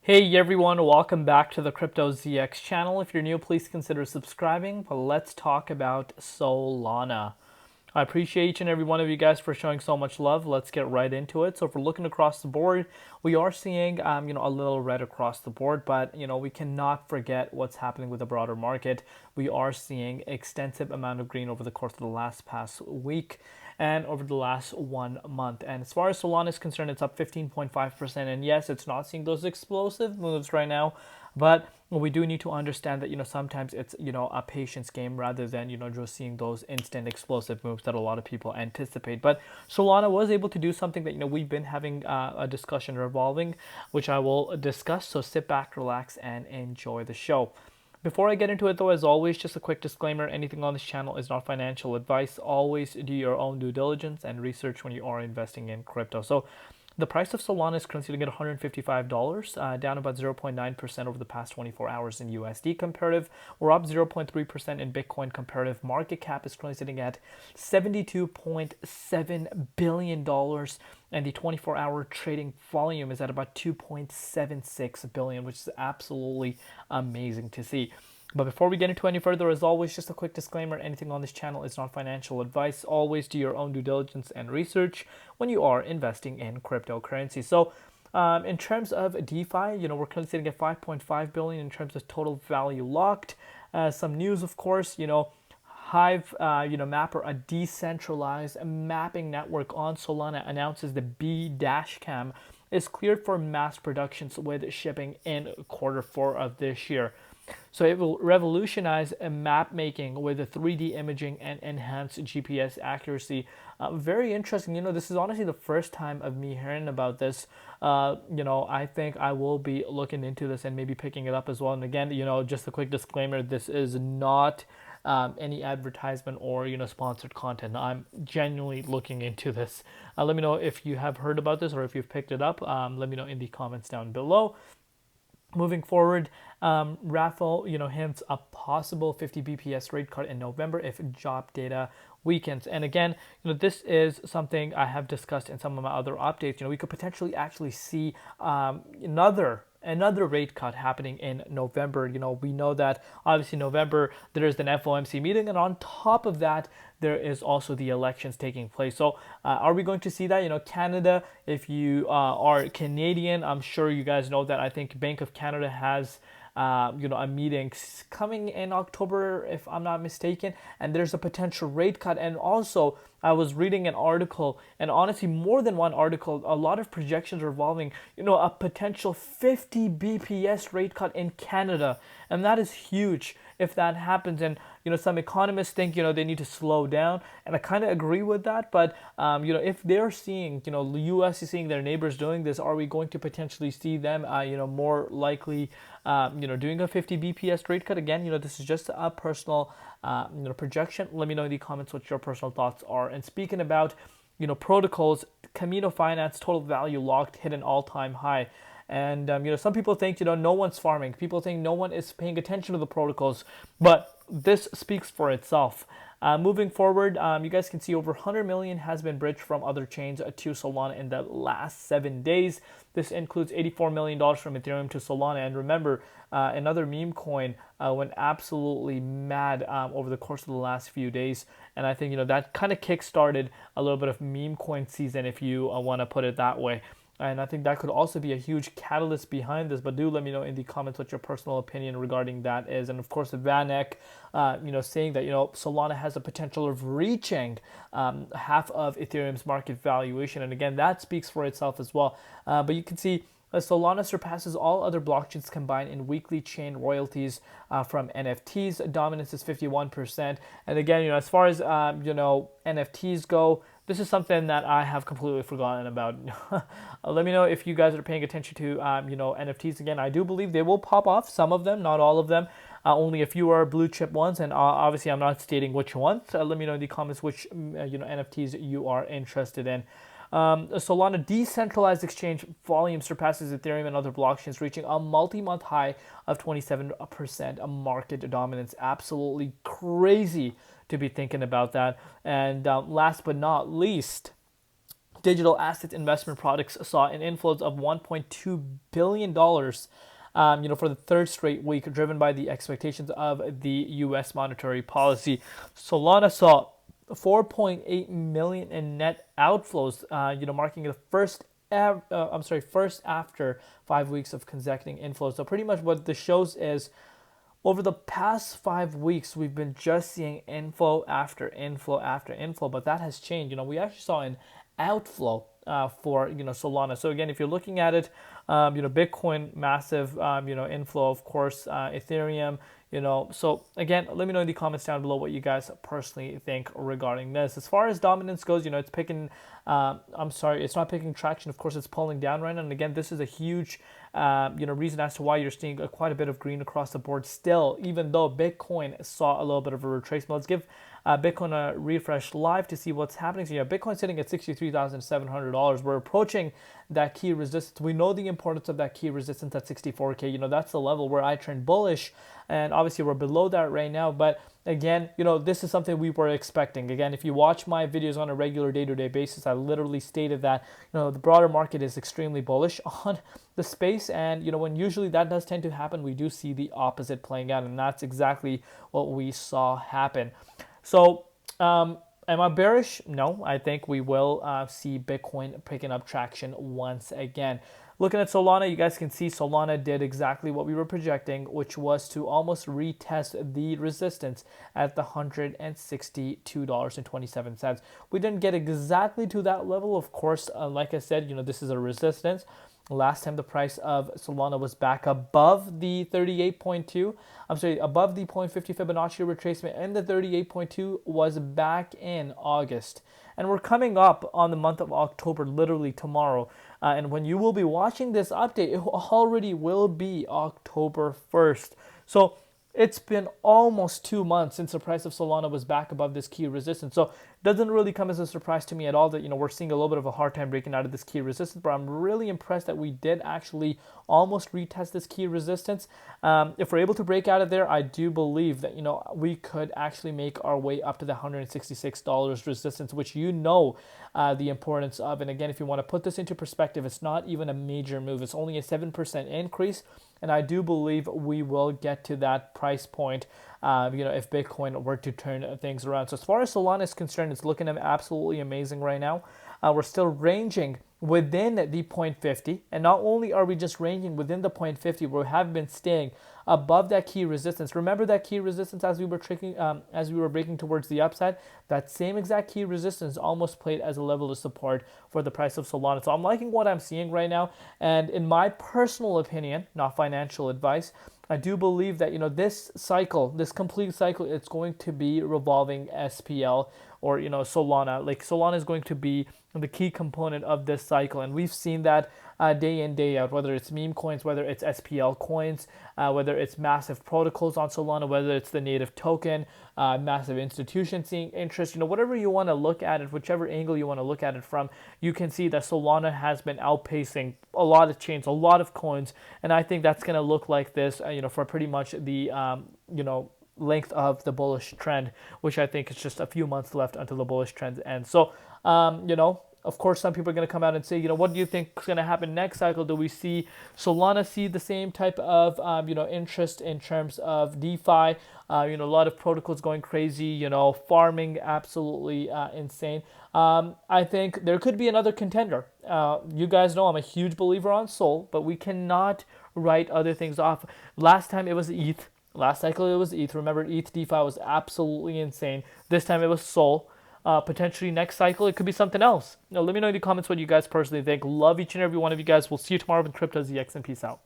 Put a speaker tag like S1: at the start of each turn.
S1: Hey everyone, welcome back to the Crypto ZX channel. If you're new, please consider subscribing. But let's talk about Solana. I appreciate each and every one of you guys for showing so much love. Let's get right into it. So if we're looking across the board, we are seeing a little red across the board, but we cannot forget what's happening with the broader market. We are seeing extensive amount of green over the course of the past week and over the last 1 month. And as far as Solana is concerned, it's up 15.5%. And yes, it's not seeing those explosive moves right now, but we do need to understand that sometimes it's a patience game rather than just seeing those instant explosive moves that a lot of people anticipate. But Solana was able to do something that we've been having a discussion revolving, which I will discuss. So sit back, relax, and enjoy the show. Before I get into it though, as always, just a quick disclaimer, anything on this channel is not financial advice. Always do your own due diligence and research when you are investing in crypto. So the price of Solana is currently sitting at $155, down about 0.9% over the past 24 hours in USD comparative. We're up 0.3% in Bitcoin comparative. Market cap is currently sitting at $72.7 billion, and the 24-hour trading volume is at about 2.76 billion, which is absolutely amazing to see. But before we get into any further, as always, just a quick disclaimer, anything on this channel is not financial advice. Always do your own due diligence and research when you are investing in cryptocurrency. So in terms of DeFi, we're currently sitting at 5.5 billion in terms of total value locked. Some news, of course, Hive, Mapper, a decentralized mapping network on Solana, announces the B-Cam is cleared for mass productions with shipping in Q4 of this year. So it will revolutionize map making with a 3D imaging and enhanced GPS accuracy. Very interesting. This is honestly the first time of me hearing about this. I think I will be looking into this and maybe picking it up as well. And again, just a quick disclaimer, this is not any advertisement or sponsored content. I'm genuinely looking into this. Let me know if you have heard about this or if you've picked it up. Let me know in the comments down below. Moving forward, Raffle, hints a possible 50 BPS rate cut in November if job data weakens. And again, this is something I have discussed in some of my other updates. We could potentially actually see another rate cut happening in November. We know that obviously November there is an FOMC meeting, and on top of that there is also the elections taking place. So are we going to see that? Canada, if you are Canadian, I'm sure you guys know that I think Bank of Canada has a meeting coming in October, if I'm not mistaken, and there's a potential rate cut. And also, I was reading an article, and honestly, more than one article, a lot of projections revolving, a potential 50 BPS rate cut in Canada, and that is huge if that happens. And some economists think they need to slow down, and I kind of agree with that. But if they're seeing the U.S. is seeing their neighbors doing this, are we going to potentially see them more likely doing a 50 BPS rate cut? Again, this is just a personal projection. Let me know in the comments what your personal thoughts are. And speaking about protocols, Camino Finance total value locked hit an all-time high. And some people think no one's farming. People think no one is paying attention to the protocols, but this speaks for itself. Moving forward, you guys can see over 100 million has been bridged from other chains to Solana in the last 7 days. This includes $84 million from Ethereum to Solana. And remember, another meme coin went absolutely mad over the course of the last few days. And I think that kind of kick-started a little bit of meme coin season, if you want to put it that way. And I think that could also be a huge catalyst behind this. But do let me know in the comments what your personal opinion regarding that is. And of course, Vanek, saying that Solana has a potential of reaching half of Ethereum's market valuation. And again, that speaks for itself as well. But you can see Solana surpasses all other blockchains combined in weekly chain royalties from NFTs. Dominance is 51%. And again, as far as NFTs go, this is something that I have completely forgotten about. Let me know if you guys are paying attention to NFTs. Again, I do believe they will pop off. Some of them, not all of them. Only a few are blue chip ones, and obviously I'm not stating which ones. Let me know in the comments which NFTs you are interested in. Solana decentralized exchange volume surpasses Ethereum and other blockchains, reaching a multi-month high of 27% market dominance. Absolutely crazy to be thinking about that. And last but not least, digital asset investment products saw an inflows of $1.2 billion for the third straight week, driven by the expectations of the U.S. monetary policy. Solana saw 4.8 million in net outflows, marking the first after 5 weeks of consecutive inflows. So pretty much what this shows is over the past 5 weeks, we've been just seeing inflow after inflow after inflow, but that has changed. We actually saw an outflow for Solana. So again, if you're looking at it, Bitcoin massive inflow, of course, Ethereum. So again, let me know in the comments down below what you guys personally think regarding this. As far as dominance goes, it's picking. It's not picking traction. Of course, it's pulling down right now. And again, this is a huge, reason as to why you're seeing quite a bit of green across the board still, even though Bitcoin saw a little bit of a retracement. Let's give Bitcoin a refresh live to see what's happening. So Bitcoin's sitting at $63,700. We're approaching that key resistance. We know the importance of that key resistance at 64K. That's the level where I trend bullish, and obviously we're below that right now. But again, this is something we were expecting. Again, if you watch my videos on a regular day-to-day basis, I literally stated that the broader market is extremely bullish on the space, and when usually that does tend to happen, we do see the opposite playing out, and that's exactly what we saw happen. So am I bearish? No, I think we will see Bitcoin picking up traction once again. Looking at Solana, you guys can see Solana did exactly what we were projecting, which was to almost retest the resistance at the $162.27. We didn't get exactly to that level, of course. Like I said, this is a resistance. Last time the price of Solana was back above the 38.2, above the 0.50 Fibonacci retracement, and the 38.2 was back in August. And we're coming up on the month of October, literally tomorrow. And when you will be watching this update, it already will be October 1st. So it's been almost 2 months since the price of Solana was back above this key resistance. So it doesn't really come as a surprise to me at all that, we're seeing a little bit of a hard time breaking out of this key resistance, but I'm really impressed that we did actually almost retest this key resistance. If we're able to break out of there, I do believe that, we could actually make our way up to the $166 resistance, which the importance of. And again, if you want to put this into perspective, it's not even a major move. It's only a 7% increase. And I do believe we will get to that price point, if Bitcoin were to turn things around. So as far as Solana is concerned, it's looking absolutely amazing right now. We're still ranging within the 0.50, and not only are we just ranging within the 0.50, we have been staying above that key resistance. Remember that key resistance as we were breaking towards the upside? That same exact key resistance almost played as a level of support for the price of Solana. So I'm liking what I'm seeing right now, and in my personal opinion, not financial advice, I do believe that this cycle, this complete cycle, it's going to be revolving SPL or Solana. Like Solana is going to be the key component of this cycle, and we've seen that day in, day out, whether it's meme coins, whether it's SPL coins, whether it's massive protocols on Solana, whether it's the native token, massive institutions seeing interest, whatever you want to look at it, whichever angle you want to look at it from, you can see that Solana has been outpacing a lot of chains, a lot of coins, and I think that's going to look like this, for pretty much the, length of the bullish trend, which I think is just a few months left until the bullish trend ends. So, of course, some people are going to come out and say, what do you think is going to happen next cycle? Do we see Solana see the same type of, interest in terms of DeFi? A lot of protocols going crazy, farming absolutely insane. I think there could be another contender. You guys know I'm a huge believer on Sol, but we cannot write other things off. Last time it was ETH. Last cycle it was ETH. Remember, ETH DeFi was absolutely insane. This time it was Sol. Potentially next cycle it could be something else. Let me know in the comments what you guys personally think. Love each and every one of you guys. We'll see you tomorrow in Crypto ZX, and peace out.